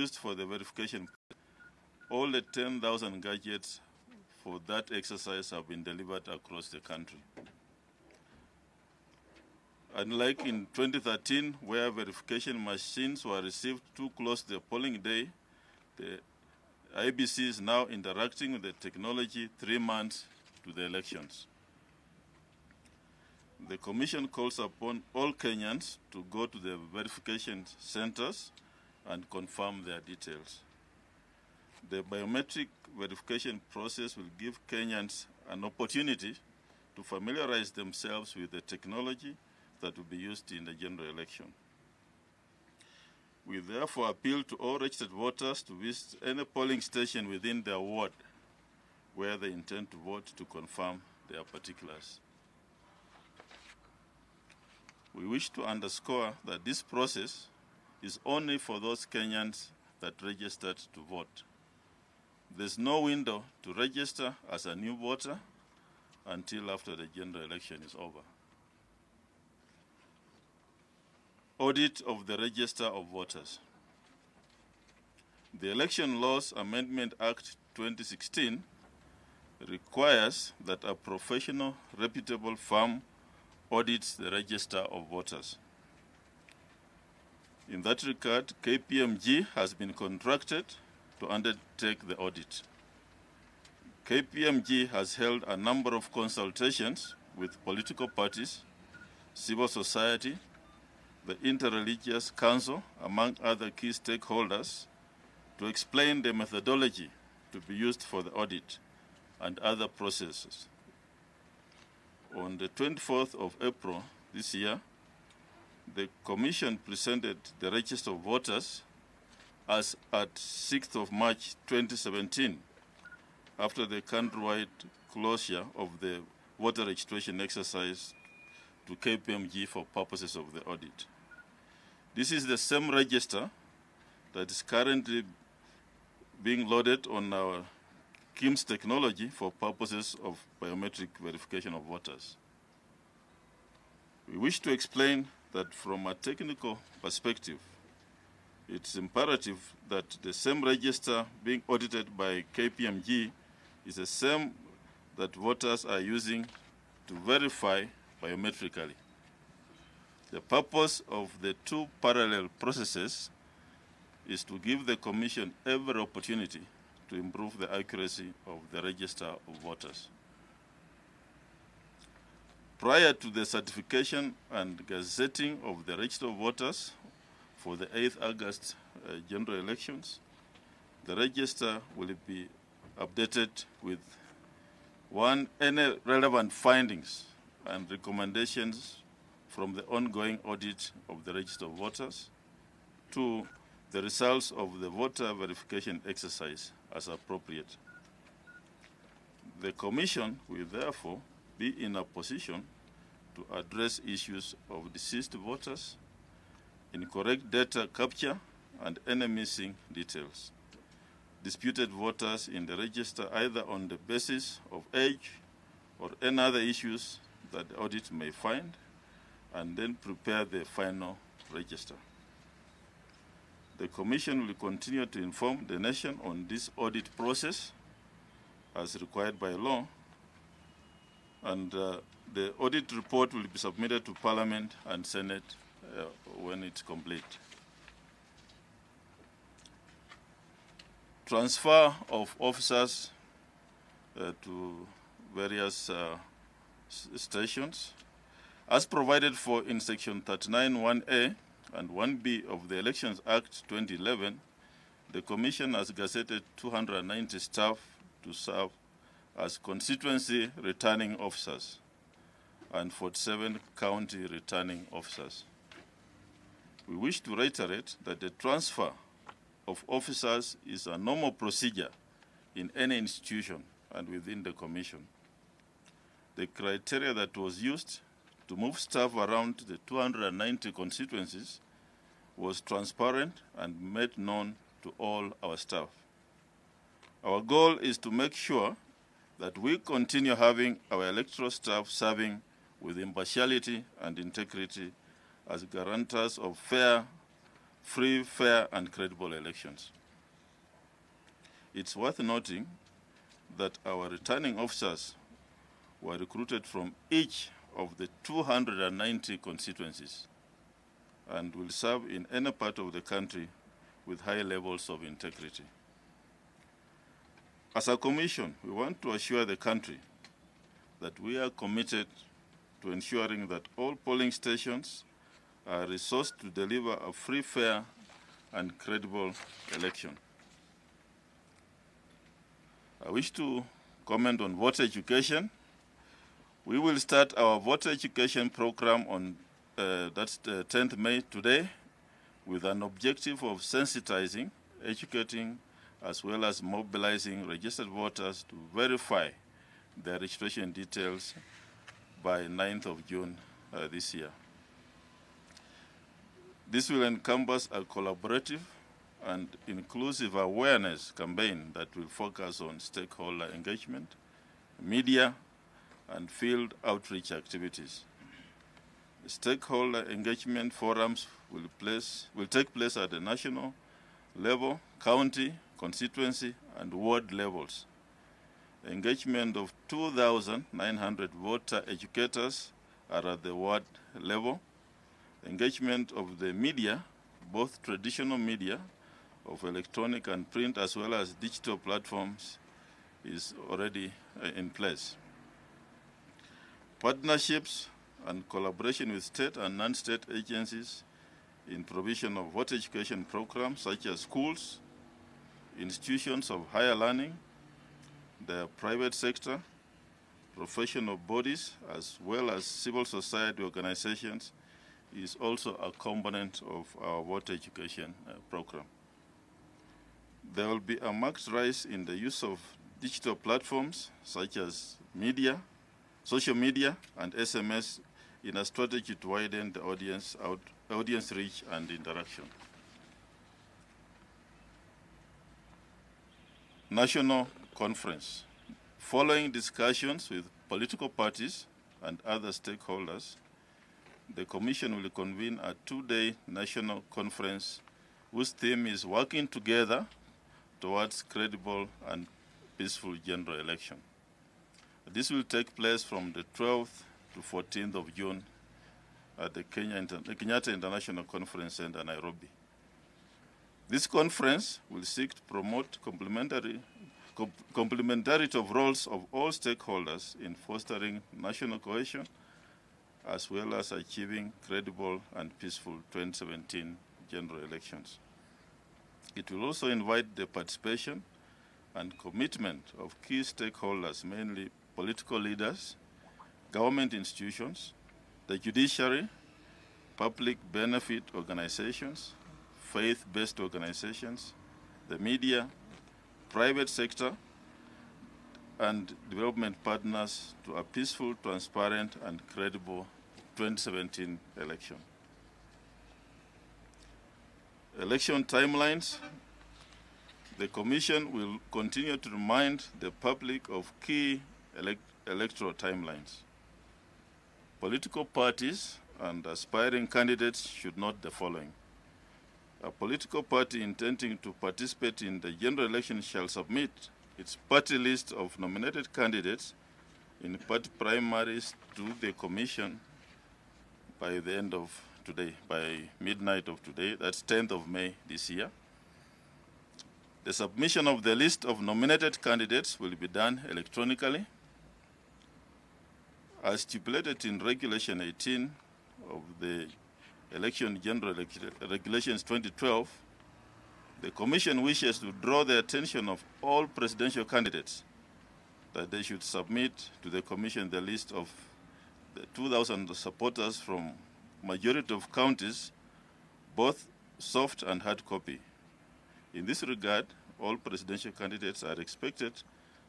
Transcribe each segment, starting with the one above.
used for the verification. All the 10,000 gadgets for that exercise have been delivered across the country. Unlike in 2013, where verification machines were received too close to the polling day, the IEBC is now interacting with the technology 3 months to the elections. The Commission calls upon all Kenyans to go to the verification centers and confirm their details. The biometric verification process will give Kenyans an opportunity to familiarize themselves with the technology that will be used in the general election. We therefore appeal to all registered voters to visit any polling station within their ward where they intend to vote to confirm their particulars. We wish to underscore that this process is only for those Kenyans that registered to vote. There's no window to register as a new voter until after the general election is over. Audit of the Register of Voters. The Election Laws Amendment Act 2016 requires that a professional, reputable firm audits the Register of Voters. In that regard, KPMG has been contracted to undertake the audit. KPMG has held a number of consultations with political parties, civil society, the Interreligious Council, among other key stakeholders, to explain the methodology to be used for the audit and other processes. On the 24th of April this year, the Commission presented the Register of Voters as at 6th of March 2017, after the countrywide closure of the voter registration exercise to KPMG for purposes of the audit. This is the same register that is currently being loaded on our KIMS technology for purposes of biometric verification of voters. We wish to explain that from a technical perspective, it's imperative that the same register being audited by KPMG is the same that voters are using to verify biometrically. The purpose of the two parallel processes is to give the Commission every opportunity to improve the accuracy of the Register of Voters. Prior to the certification and gazetting of the Register of Voters for the 8th August general elections, the register will be updated with any relevant findings and recommendations from the ongoing audit of the Register of Voters to the results of the voter verification exercise as appropriate. The Commission will therefore be in a position to address issues of deceased voters, incorrect data capture, and any missing details. Disputed voters in the register either on the basis of age or any other issues that the audit may find, and then prepare the final register. The Commission will continue to inform the nation on this audit process as required by law, and the audit report will be submitted to Parliament and Senate when it's complete. Transfer of officers to various stations. As provided for in Section 39(1)A and 1B of the Elections Act 2011, the Commission has gazetted 290 staff to serve as constituency returning officers and 47 county returning officers. We wish to reiterate that the transfer of officers is a normal procedure in any institution and within the Commission. The criteria that was used to move staff around the 290 constituencies was transparent and made known to all our staff. Our goal is to make sure that we continue having our electoral staff serving with impartiality and integrity as guarantors of fair free, fair, and credible elections. It's worth noting that our returning officers were recruited from each of the 290 constituencies and will serve in any part of the country with high levels of integrity. As a commission, we want to assure the country that we are committed to ensuring that all polling stations are resourced to deliver a free, fair, and credible election. I wish to comment on voter education. We will start our voter education program on that's the 10th May today, with an objective of sensitizing, educating, as well as mobilizing registered voters to verify their registration details by 9th of June this year. This will encompass a collaborative and inclusive awareness campaign that will focus on stakeholder engagement, media, and field outreach activities. Stakeholder engagement forums will take place at the national level, county, constituency, and ward levels. Engagement of 2,900 voter educators are at the ward level. Engagement of the media, both traditional media of electronic and print as well as digital platforms, is already in place. Partnerships and collaboration with state and non-state agencies in provision of voter education programs such as schools, institutions of higher learning, the private sector, professional bodies, as well as civil society organizations is also a component of our voter education program. There will be a marked rise in the use of digital platforms such as media, social media, and SMS in a strategy to widen the audience reach and interaction. National Conference. Following discussions with political parties and other stakeholders, the Commission will convene a two-day national conference whose theme is working together towards credible and peaceful general election. This will take place from the 12th to 14th of June at the Kenyatta International Conference Center, Nairobi. This conference will seek to promote complementarity of roles of all stakeholders in fostering national cohesion, as well as achieving credible and peaceful 2017 general elections. It will also invite the participation and commitment of key stakeholders, mainly political leaders, government institutions, the judiciary, public benefit organizations, faith-based organizations, the media, private sector, and development partners to a peaceful, transparent, and credible 2017 election. Election timelines. The Commission will continue to remind the public of key electoral timelines. Political parties and aspiring candidates should note the following. A political party intending to participate in the general election shall submit its party list of nominated candidates in party primaries to the Commission by the end of today, by midnight of today, that's 10th of May this year. The submission of the list of nominated candidates will be done electronically. As stipulated in Regulation 18 of the Election General Regulations 2012, the Commission wishes to draw the attention of all presidential candidates that they should submit to the Commission the list of the 2,000 supporters from majority of counties, both soft and hard copy. In this regard, all presidential candidates are expected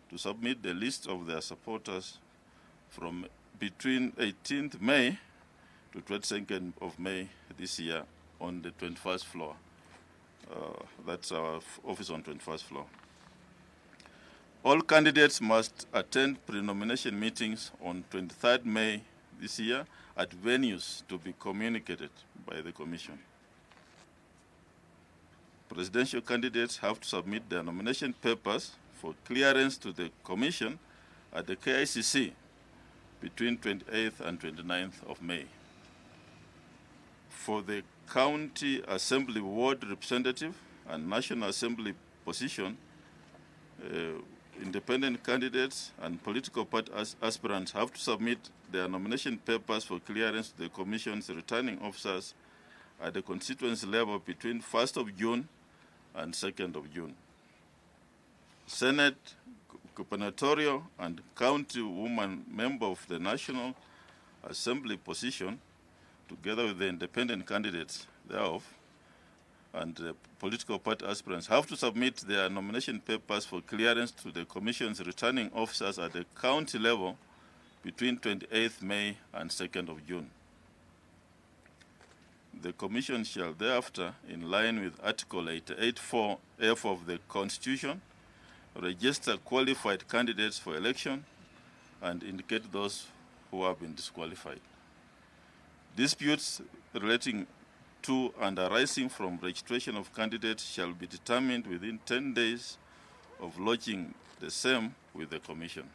to submit the list of their supporters from between 18th May to 22nd of May this year on the 21st floor. That's our office on 21st floor. All candidates must attend pre-nomination meetings on 23rd May this year at venues to be communicated by the Commission. presidential candidates have to submit their nomination papers for clearance to the Commission at the KICC between 28th and 29th of May. For the County Assembly Ward Representative and National Assembly position, independent candidates and political party aspirants have to submit their nomination papers for clearance to the Commission's returning officers at the constituency level between 1st of June and 2nd of June. Senate, gubernatorial, and county woman member of the National Assembly position, together with the independent candidates thereof, and political party aspirants have to submit their nomination papers for clearance to the Commission's returning officers at the county level between 28th May and 2nd of June. The Commission shall thereafter, in line with Article 88(4)(f) of the Constitution, register qualified candidates for election and indicate those who have been disqualified. Disputes relating to and arising from registration of candidates shall be determined within 10 days of lodging the same with the Commission.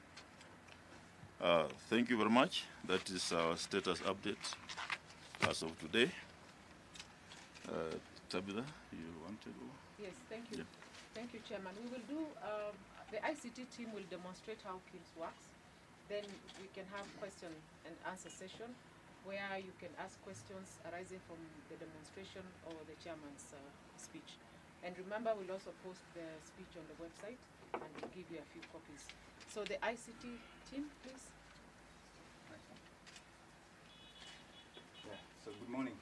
Thank you very much. That is our status update as of today. Tabitha, you want to go? Yes, thank you. Yeah. Thank you, Chairman. We will do, the ICT team will demonstrate how KIMS works. Then we can have question and answer session where you can ask questions arising from the demonstration or the chairman's speech. And remember, we'll also post the speech on the website and we'll give you a few copies. So the ICT team, please. Yeah, so good morning.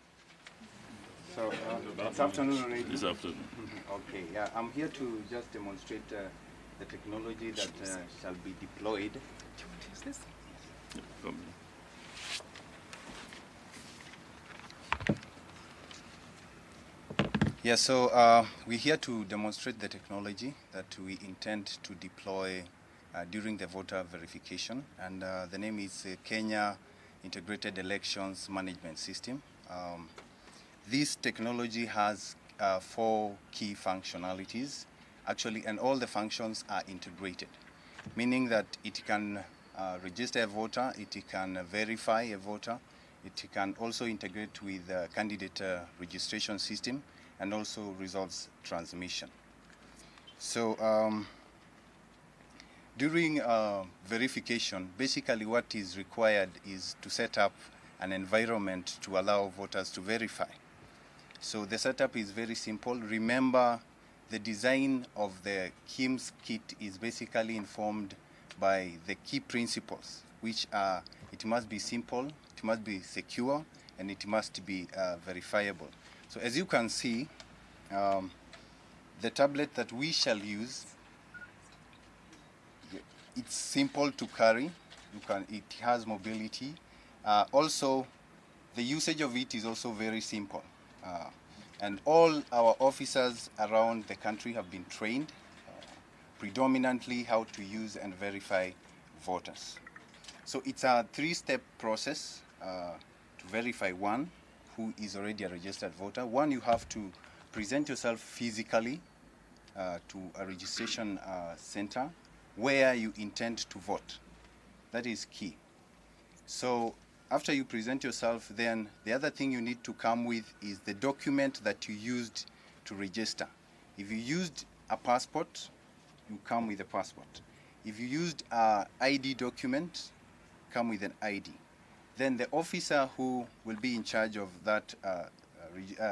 So it's afternoon already? This afternoon. Okay, yeah, I'm here to just demonstrate the technology that shall be deployed. Do you want to use this? Yeah, come here. Yeah, so we're here to demonstrate the technology that we intend to deploy during the voter verification, and the name is Kenya Integrated Elections Management System. This technology has 4 key functionalities, actually, and all the functions are integrated, meaning that it can register a voter, it can verify a voter, it can also integrate with the candidate registration system, and also results transmission. So during verification, basically what is required is to set up an environment to allow voters to verify. So the setup is very simple. Remember, the design of the KIMS kit is basically informed by the key principles, which are it must be simple, it must be secure, and it must be verifiable. So as you can see, the tablet that we shall use, it's simple to carry. It has mobility. Also, the usage of it is also very simple. And all our officers around the country have been trained predominantly how to use and verify voters. So it's a 3-step process to verify one who is already a registered voter. One, you have to present yourself physically to a registration center where you intend to vote. That is key. So after you present yourself, then the other thing you need to come with is the document that you used to register. If you used a passport, you come with a passport. If you used an ID document, come with an ID. Then the officer who will be in charge of that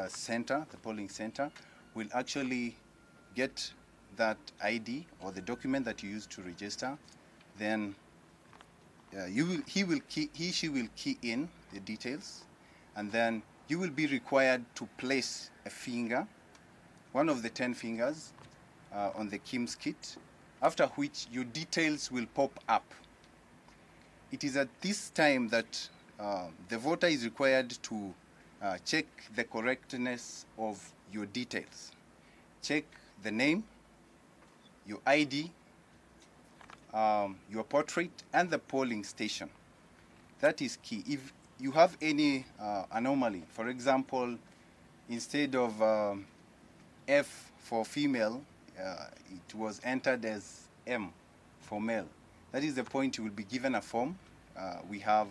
center, the polling center, will actually get that ID or the document that you used to register. Then she will key in the details, and then you will be required to place a finger, one of the 10 fingers, on the KIMS kit, after which your details will pop up. It is at this time that the voter is required to check the correctness of your details. Check the name, your ID, your portrait, and the polling station. That is key. If you have any anomaly, for example, instead of F for female, it was entered as M for male. That is the point. You will be given a form. We have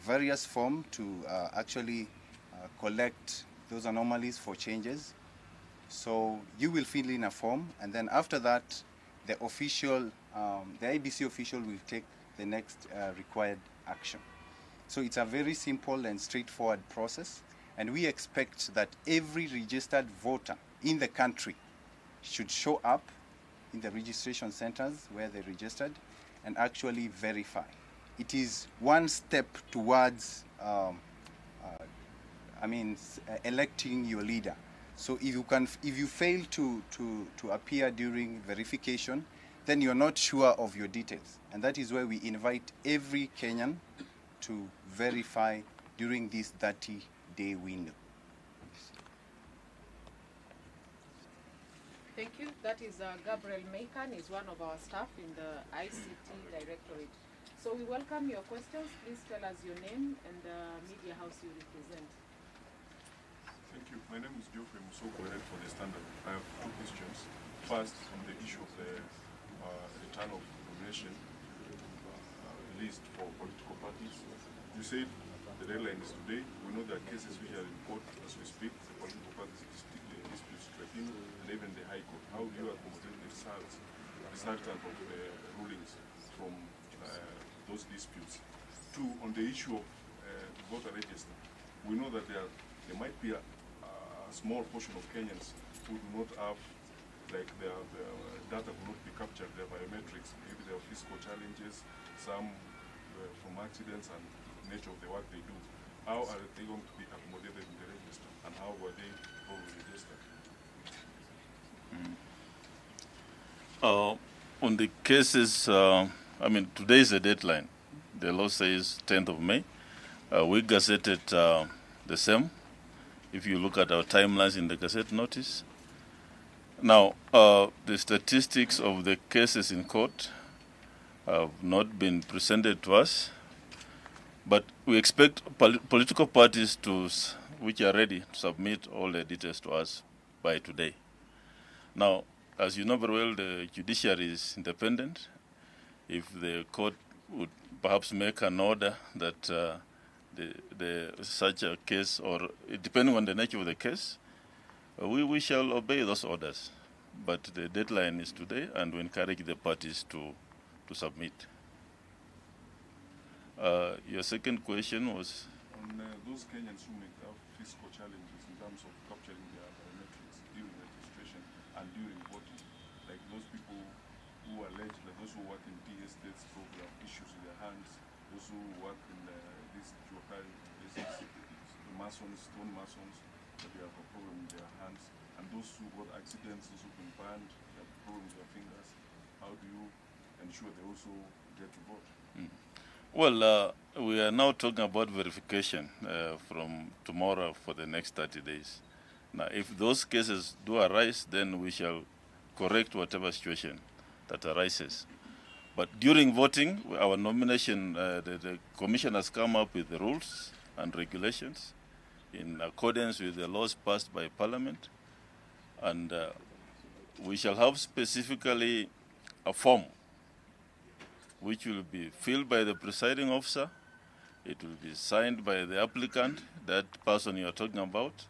various forms to actually collect those anomalies for changes. So you will fill in a form, and then after that, the official, the IEBC official will take the next required action. So it's a very simple and straightforward process, and we expect that every registered voter in the country should show up in the registration centers where they're registered and actually verify. It is one step towards, electing your leader. So if you fail to appear during verification, then you're not sure of your details. And that is why we invite every Kenyan to verify during this 30-day window. Thank you. That is Gabriel Makan, is one of our staff in the ICT Directorate. So we welcome your questions. Please tell us your name and the media house you represent. Thank you. My name is Geoffrey Musoko, head for the Standard. I have two questions. First, on the issue of the return of nomination list for political parties. You said the deadline is today. We know there are cases which are in court as we speak, the political parties disputes tribunal, and even the High Court. How do you accommodate the resultant of the rulings from those disputes? Two, on the issue of voter register, we know that there might be a small portion of Kenyans who do not have, like their data will not be captured, their biometrics, maybe there are physical challenges, some from accidents and nature of the work they do. How are they going to be accommodated in the register, and how were they all registered? On the cases, today is the deadline. The law says 10th of May. We gazetted the same. If you look at our timelines in the Gazette notice. Now, the statistics of the cases in court have not been presented to us, but we expect political parties which are ready to submit all the details to us by today. Now, as you know very well, the judiciary is independent. If the court would perhaps make an order that such a case, or depending on the nature of the case, we shall obey those orders. But the deadline is today, and we encourage the parties to submit. Your second question was? On those Kenyans who may have physical challenges in terms of capturing their biometrics during registration and during voting, like those people who allege that those who work in tea estates probably have issues with their hands, those who work in these Juakari business, the masons, stone masons, that they have a problem with their hands, and those who got accidents, those who've been burned, they have problems with their fingers. How do you ensure they also get to vote? Well, we are now talking about verification from tomorrow for the next 30 days. Now, if those cases do arise, then we shall correct whatever situation that arises. But during voting, our nomination, the Commission has come up with the rules and regulations in accordance with the laws passed by Parliament. And we shall have specifically a form which will be filled by the presiding officer. It will be signed by the applicant, that person you are talking about.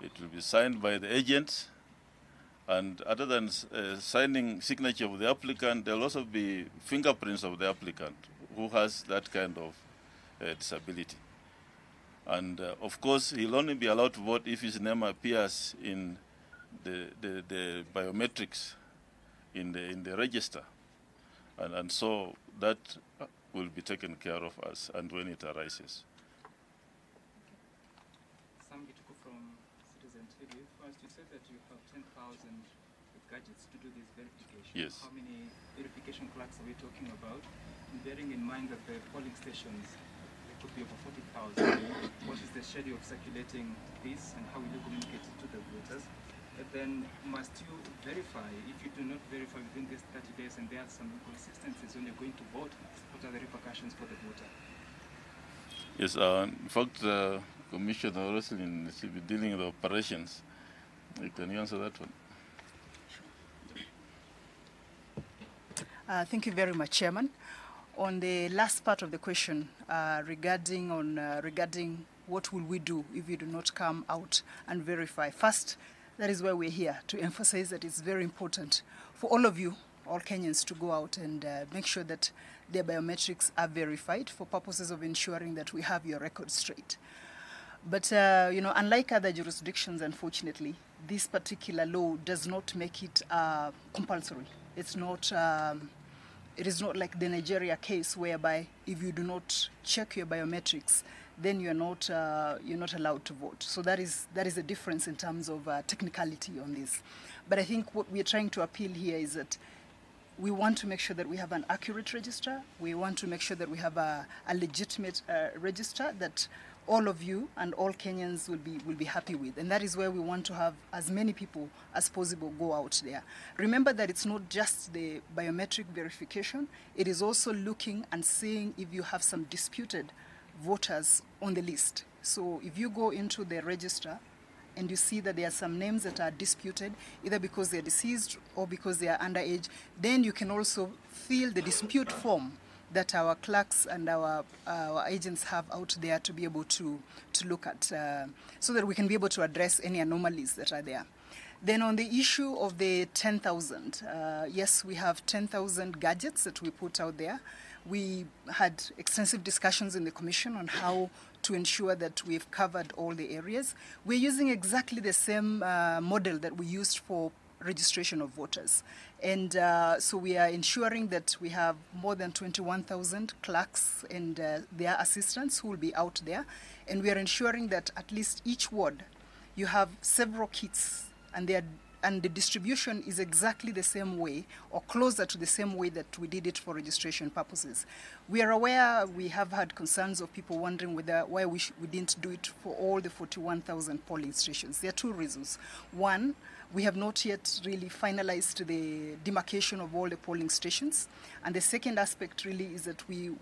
It will be signed by the agents. And other than signing signature of the applicant, there will also be fingerprints of the applicant who has that kind of disability. And of course, he'll only be allowed to vote if his name appears in the biometrics in the register. And so that will be taken care of us and when it arises. From Citizen TV. First, you said that you have 10,000 gadgets to do this verification. Yes. How many verification clerks are we talking about? And bearing in mind that the polling stations, there could be over 40,000. What is the schedule of circulating this, and how will you communicate it to the voters? And then must you verify? If you do not verify within these 30 days and there are some inconsistencies when you're going to vote, what are the repercussions for the voter? Yes, in fact, Commissioner Roslin will be dealing with operations. Can you answer that one? Thank you very much, Chairman. On the last part of the question regarding what will we do if you do not come out and verify. First, that is why we're here, to emphasize that it's very important for all of you, all Kenyans, to go out and make sure that their biometrics are verified for purposes of ensuring that we have your records straight. But, unlike other jurisdictions, unfortunately, this particular law does not make it compulsory. It's not, it is not like the Nigeria case whereby if you do not check your biometrics, then you're not allowed to vote. So that is a difference in terms of technicality on this. But I think what we're trying to appeal here is that we want to make sure that we have an accurate register. We want to make sure that we have a legitimate register that all of you and all Kenyans will be happy with. And that is where we want to have as many people as possible go out there. Remember that it's not just the biometric verification. It is also looking and seeing if you have some disputed voters on the list. So if you go into the register and you see that there are some names that are disputed, either because they're deceased or because they are underage, then you can also fill the dispute form that our clerks and our agents have out there to be able to look at, so that we can be able to address any anomalies that are there. Then on the issue of the 10,000, yes, we have 10,000 gadgets that we put out there. We had extensive discussions in the Commission on how to ensure that we've covered all the areas. We're using exactly the same model that we used for registration of voters. And so we are ensuring that we have more than 21,000 clerks and their assistants who will be out there. And we are ensuring that at least each ward you have several kits, and the distribution is exactly the same way or closer to the same way that we did it for registration purposes. We are aware we have had concerns of people wondering why we didn't do it for all the 41,000 polling stations. There are two reasons. One, we have not yet really finalized the demarcation of all the polling stations. And the second aspect really is that we're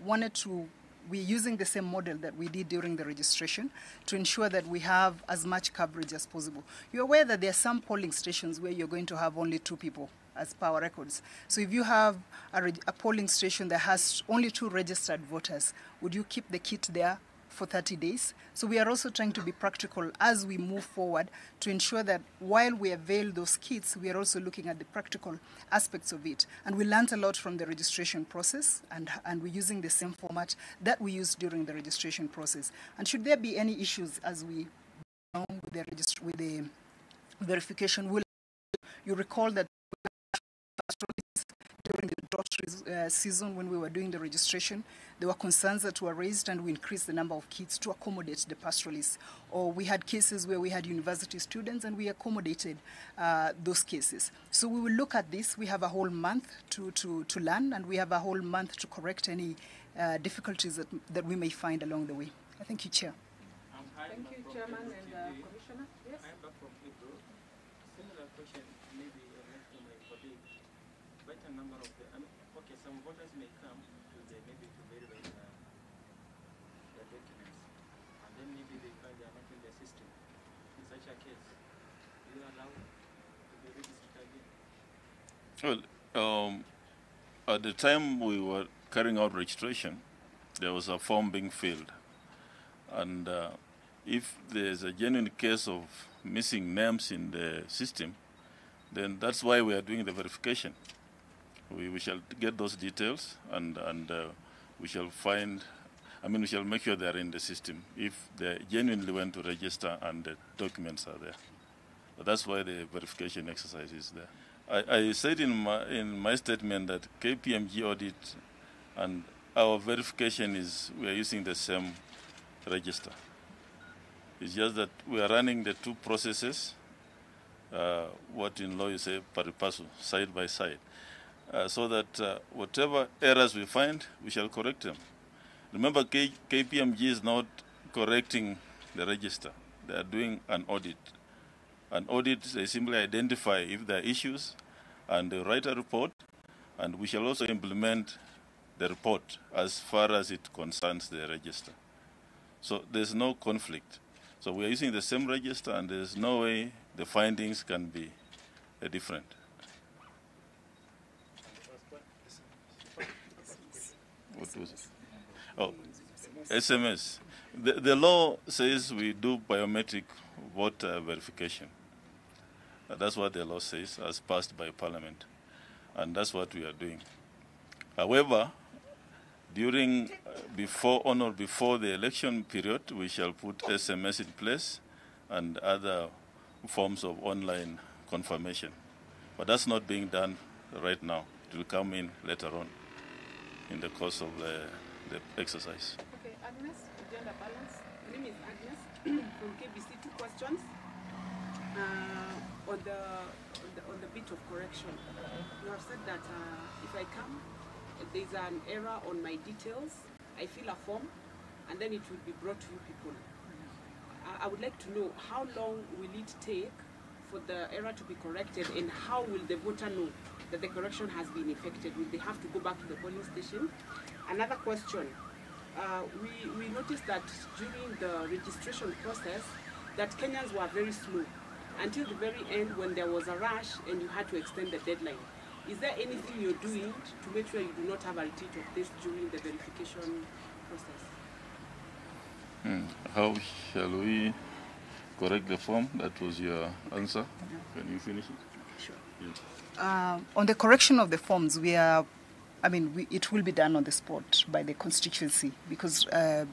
using the same model that we did during the registration to ensure that we have as much coverage as possible. You're aware that there are some polling stations where you're going to have only 2 people as per our records. So if you have a polling station that has only 2 registered voters, would you keep the kit there for 30 days? So we are also trying to be practical as we move forward to ensure that while we avail those kits, we are also looking at the practical aspects of it. And we learned a lot from the registration process, and we're using the same format that we used during the registration process. And should there be any issues as we go on with the verification, you recall that during the drought season when we were doing the registration, there were concerns that were raised, and we increased the number of kits to accommodate the pastoralists. Or we had cases where we had university students and we accommodated those cases. So we will look at this. We have a whole month to learn, and we have a whole month to correct any difficulties that we may find along the way. Thank you, Chair. Thank you, Chairman and Commissioner. Yes? I'm back from Hebrew. Similar question, maybe to my colleague. Quite a number of okay, some voters may come to maybe to verify their documents, and then maybe they find they are not in the system. In such a case, do you allow to be registered again? Well, at the time we were carrying out registration, there was a form being filled. And if there's a genuine case of missing names in the system, then that's why we are doing the verification. We shall get those details, and we shall we shall make sure they are in the system if they genuinely went to register and the documents are there. But that's why the verification exercise is there. I said in my statement that KPMG audit and our verification we are using the same register. It's just that we are running the 2 processes, what in law you say pari passu, side by side, so that whatever errors we find, we shall correct them. Remember, KPMG is not correcting the register. They are doing an audit. An audit, they simply identify if there are issues, and they write a report, and we shall also implement the report as far as it concerns the register. So there's no conflict. So we are using the same register, and there's no way the findings can be different. was. Oh, SMS. The law says we do biometric voter verification. That's what the law says, as passed by Parliament. And that's what we are doing. However, before the election period, we shall put SMS in place and other forms of online confirmation. But that's not being done right now. It will come in later on in the course of the exercise. Okay, Agnes, gender balance. My name is Agnes from KBC. 2 questions. On the bit of correction, you have said that if I come, there's an error on my details, I fill a form, and then it will be brought to you people. I would like to know how long will it take for the error to be corrected, and how will the voter know that the correction has been effected? Will they have to go back to the polling station? Another question, we noticed that during the registration process that Kenyans were very slow until the very end when there was a rush and you had to extend the deadline. Is there anything you're doing to make sure you do not have a repeat of this during the verification process? How shall we correct the form? That was your answer. Can you finish it? Sure. Yes. On the correction of the forms, it will be done on the spot by the constituency, because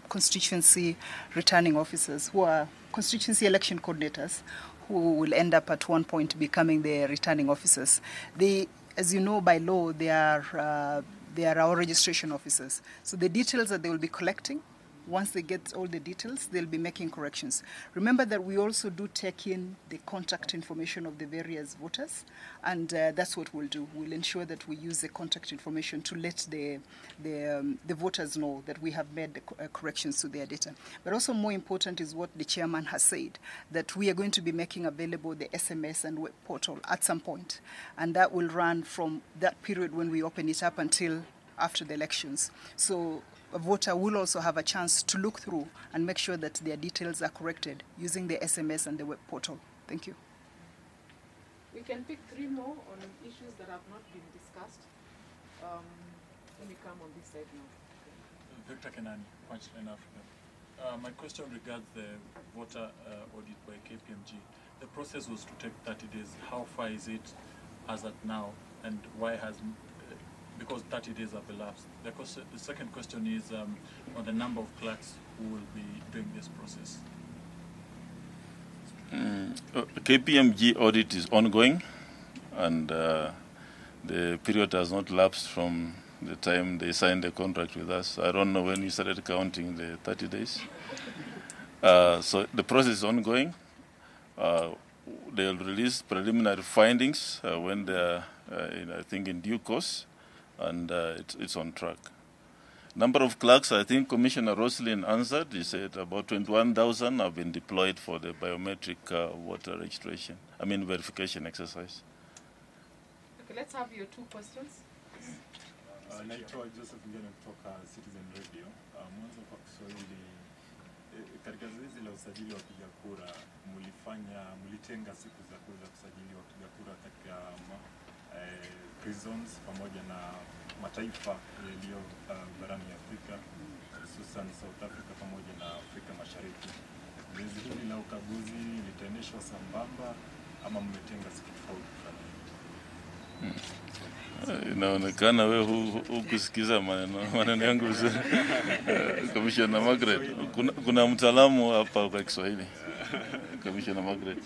constituency returning officers who are constituency election coordinators who will end up at one point becoming the returning officers. They, as you know, by law, they are our registration officers. So the details that they will be collecting, once they get all the details, they'll be making corrections. Remember that we also do take in the contact information of the various voters, and that's what we'll do. We'll ensure that we use the contact information to let the voters know that we have made the corrections to their data. But also more important is what the chairman has said, that we are going to be making available the SMS and web portal at some point, and that will run from that period when we open it up until after the elections. So a voter will also have a chance to look through and make sure that their details are corrected using the SMS and the web portal. Thank you. We can pick 3 more on issues that have not been discussed. Let me come on this side now. Victor Kenani, Punchline Africa. My question regards the voter audit by KPMG. The process was to take 30 days. How far is it as at now, and why has because 30 days have elapsed? The second question is on the number of clerks who will be doing this process. KPMG audit is ongoing, and the period has not lapsed from the time they signed the contract with us. I don't know when you started counting the 30 days. So the process is ongoing. They'll release preliminary findings when they're, I think, in due course. And it's on track. Number of clerks, I think Commissioner Roslin answered. He said about 21,000 have been deployed for the biometric voter registration, verification exercise. Okay, let's have your 2 questions. Naitwa Joseph Ngene kutoka Citizen Radio. Mwanzo kwa Kiswahili, katika zoezi la usajili wa wapiga kura, mlitenga siku za kuweza kusajili wapiga kura katika prisons pamoja na mataifa yaliyo barani Afrika, hususan South Africa pamoja na Afrika Mashariki. Zoezi hili la ukaguzi litaendeshwa sambamba ama mmetenga siku tofauti? Inaonekana wewe hukusikiza maneno yangu vizuri. Commissioner Margaret, kuna mtaalamu hapa kwa Kiswahili. Commissioner Margaret.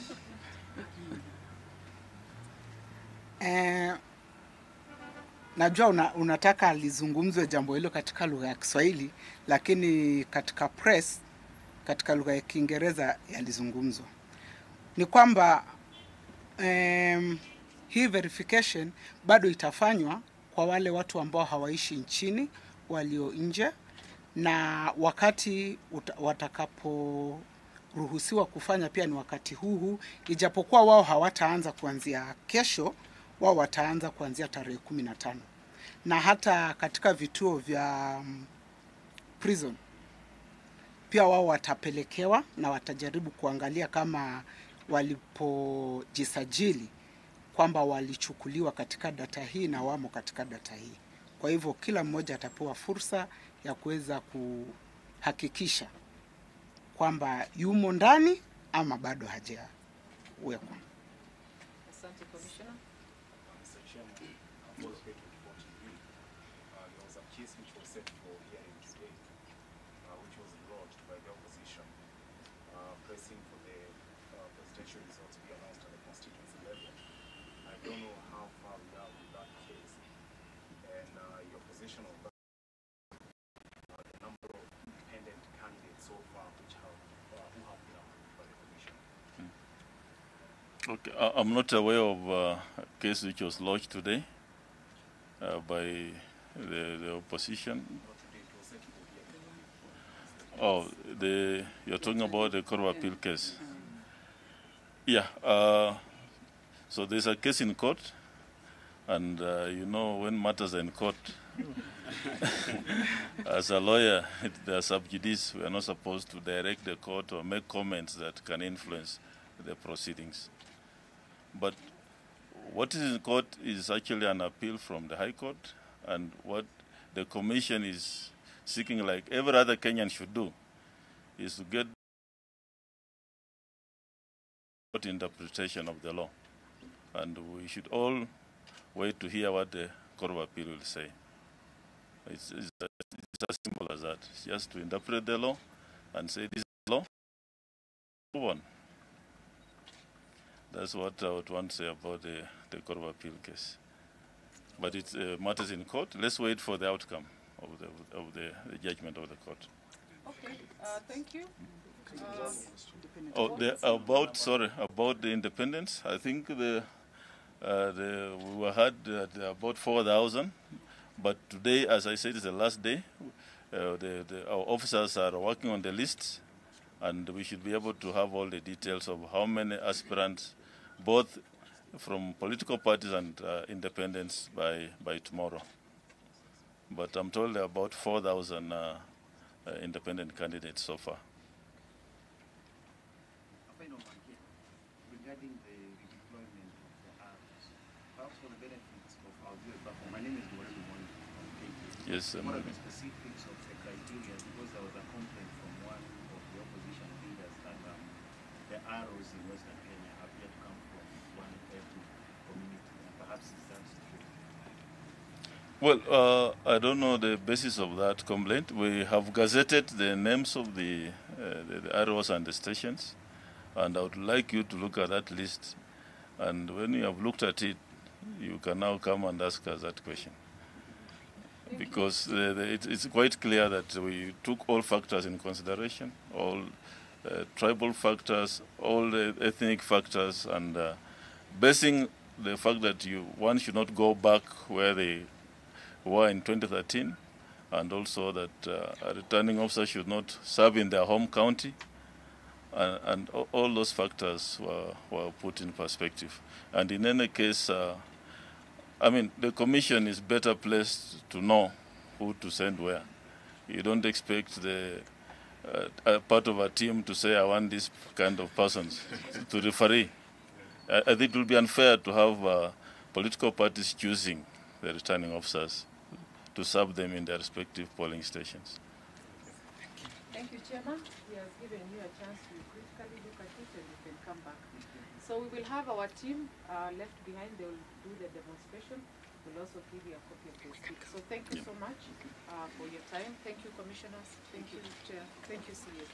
Najua unataka lizungumzwe jambo hilo katika lugha ya Kiswahili, lakini katika press, katika lugha ya Kiingereza yalizungumzwa. Ni kwamba hii verification bado itafanywa kwa wale watu ambao hawaishi nchini, walio nje, na wakati watakaporuhusiwa kufanya pia ni wakati huu, ijapokuwa wao hawataanza kuanzia kesho, wao wataanza kuanzia tarehe 15. Na hata katika vituo vya prison pia wao watapelekewa na watajaribu kuangalia kama walipojisajili kwamba walichukuliwa katika data hii na wamo katika data hii. Kwa hivyo kila mmoja atapewa fursa ya kuweza kuhakikisha kwamba yumo ndani ama bado hajawekwa. Asante, Commissioner. Mr. Chairman, for the 2014 bill, there was a case which was set for hearing today, which was brought by the opposition, pressing for the presidential results to be announced at the constituency level. I don't know how far we are with that case, and your position on that, the number of independent candidates so far which have who have been approved by the commission. Okay, I'm not aware of a case which was lodged today by the opposition. Oh, you're talking about the Court of Appeal case. Yeah, so there's a case in court, and you know, when matters are in court, as a lawyer, they are sub judice. We are not supposed to direct the court or make comments that can influence the proceedings. But what is in court is actually an appeal from the High Court, and what the Commission is seeking, like every other Kenyan should do, is to get interpretation of the law. And we should all wait to hear what the Court of Appeal will say. It's as simple as that. It's just to interpret the law and say this is the law. Move on. That's what I would want to say about the Court of Appeal case. But it matters in court. Let's wait for the outcome of the judgment of the court. Okay, thank you. About the independence. I think we had about 4,000, but today, as I said, is the last day. Our officers are working on the lists, and we should be able to have all the details of how many aspirants, both from political parties and independents, by tomorrow. But I'm told there are about 4,000 independent candidates so far. Regarding the redeployment of the arms, perhaps for the benefits of our viewers, my name is Dwayne from KK. Yes. What are the specifics of the criteria? Because there was a complaint from one of the opposition leaders that the arrows in Western Kenya appear to come from one ethnic community, and perhaps it's that true. Well, I don't know the basis of that complaint. We have gazetted the names of the arrows and the stations, and I would like you to look at that list. And when you have looked at it, you can now come and ask us that question. Because it's quite clear that we took all factors in consideration, all tribal factors, all the ethnic factors, and basing the fact that one should not go back where they were in 2013, and also that a returning officer should not serve in their home county, and all those factors were put in perspective. And in any case, I mean, the commission is better placed to know who to send where. You don't expect a part of a team to say, I want this kind of persons to referee. I think it will be unfair to have political parties choosing the returning officers to serve them in their respective polling stations. Thank you, Chairman. He has given you a chance to critically look at it, and you can come back. So we will have our team left behind. They will do the demonstration. We'll also give you a copy of the speech. So thank you so much for your time. Thank you, commissioners. Thank you, Chair. Thank you, CEO.